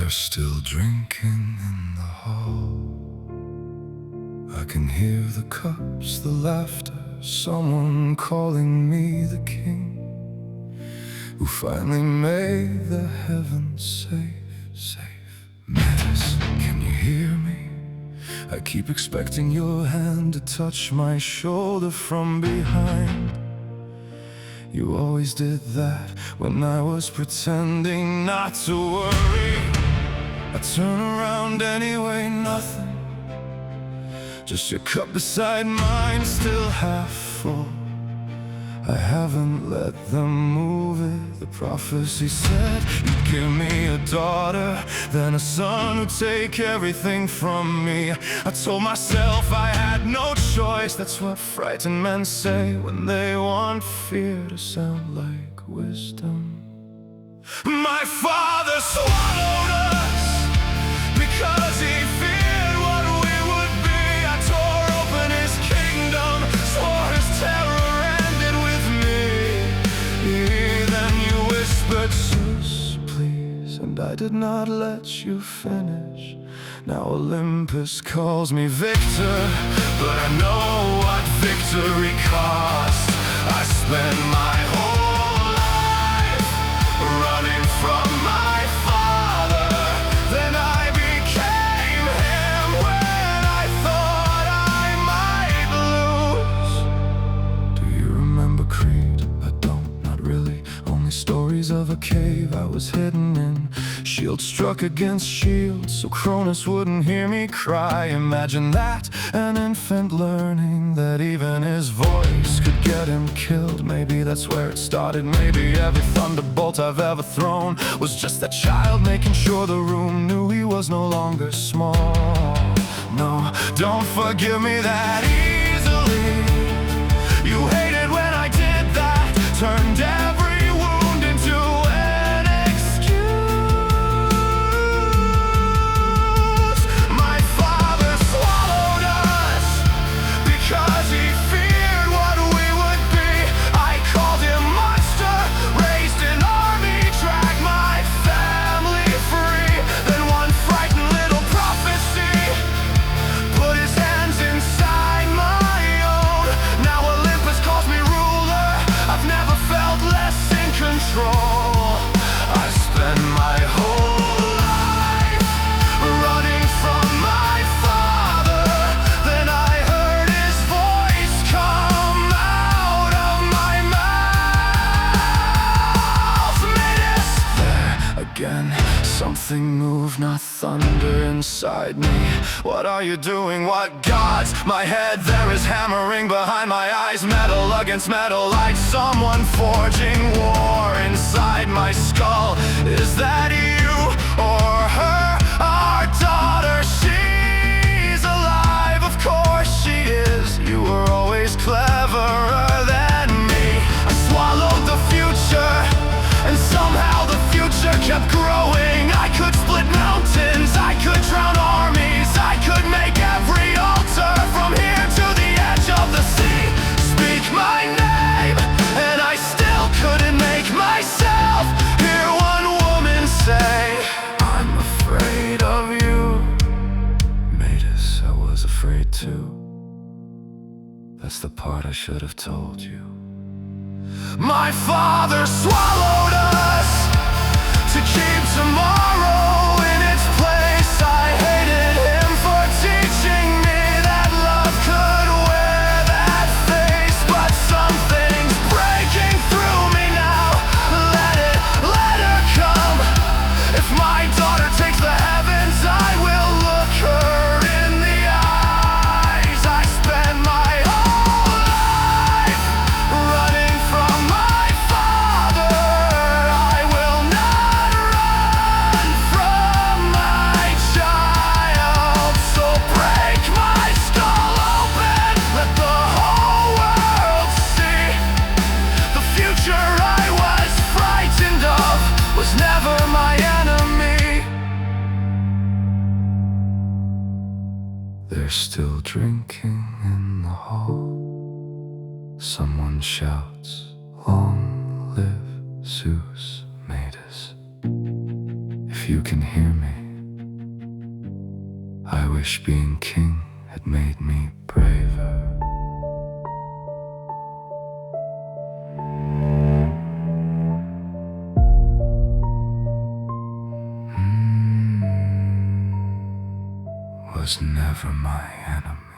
They're still drinking in the hall. I can hear the cups, the laughter, someone calling me the king who finally made the heavens safe. Metis, can you hear me? I keep expecting your hand to touch my shoulder from behind. You always did that when I was pretending not to worry. I turn around anyway, nothing. Just your cup beside mine, still half full. I haven't let them move it. The prophecy said you'd give me a daughter, then a son who'd take everything from me. I told myself I had no choice. That's what frightened men say when they want fear to sound like wisdom. My father swallowed us because he feared what we would be. I tore open his kingdom, swore his terror ended with me. Then you whispered, Zeus, please, and I did not let you finish. Now Olympus calls me victor, but I know what victory costs. I spent my whole life running from my father. Then I became him when I thought I might lose. Do you remember Creed? I don't, not really. Only stories of a cave I was hidden in. Shield struck against shield, so Cronus wouldn't hear me cry. Imagine that, an infant learning that even his voice could get him killed. Maybe that's where it started. Maybe every thunderbolt I've ever thrown was just that child making sure the room knew he was no longer small. No, don't forgive me that easily. You hated when I did that, turned every wound into an excuse. My father swallowed us because he feared what we would be. I called him monster, raised an army, dragged my family free. Then one frightened little prophecy put his hands inside my own. Now Olympus calls me ruler. I've never felt less in control. I spend my whole life running from my father. Then I heard his voice come out of my mouth. Metis! There again, something moved, not thunder inside me. What are you doing? What gods? My head there is hammering behind my eyes. Metal against metal, like someone forging war inside my skull. Is that you or her? Our daughter, she's alive. Of course she is. You were always cleverer than me. I swallowed the future, and somehow the future kept growing. I could split mountains, I could drown armies, I could make every altar from here to the edge of the sea speak my name, and I still couldn't make myself hear one woman say, I'm afraid of you. Metis, I was afraid too. That's the part I should have told you. My father swallowed us to keep tomorrow in its place. I hated him for teaching me that love could wear that face. But something's breaking through me now. Let her come. If my daughter takes the heavens, I will look her in the eyes. I spend my whole life running from my father. I will not run from my child. So break my skull open, let the whole world see. The future I was frightened of was never my enemy. They're still drinking in the hall. Someone shouts, long live Zeus, Metis. If you can hear me, I wish being king had made me braver. Was never my enemy.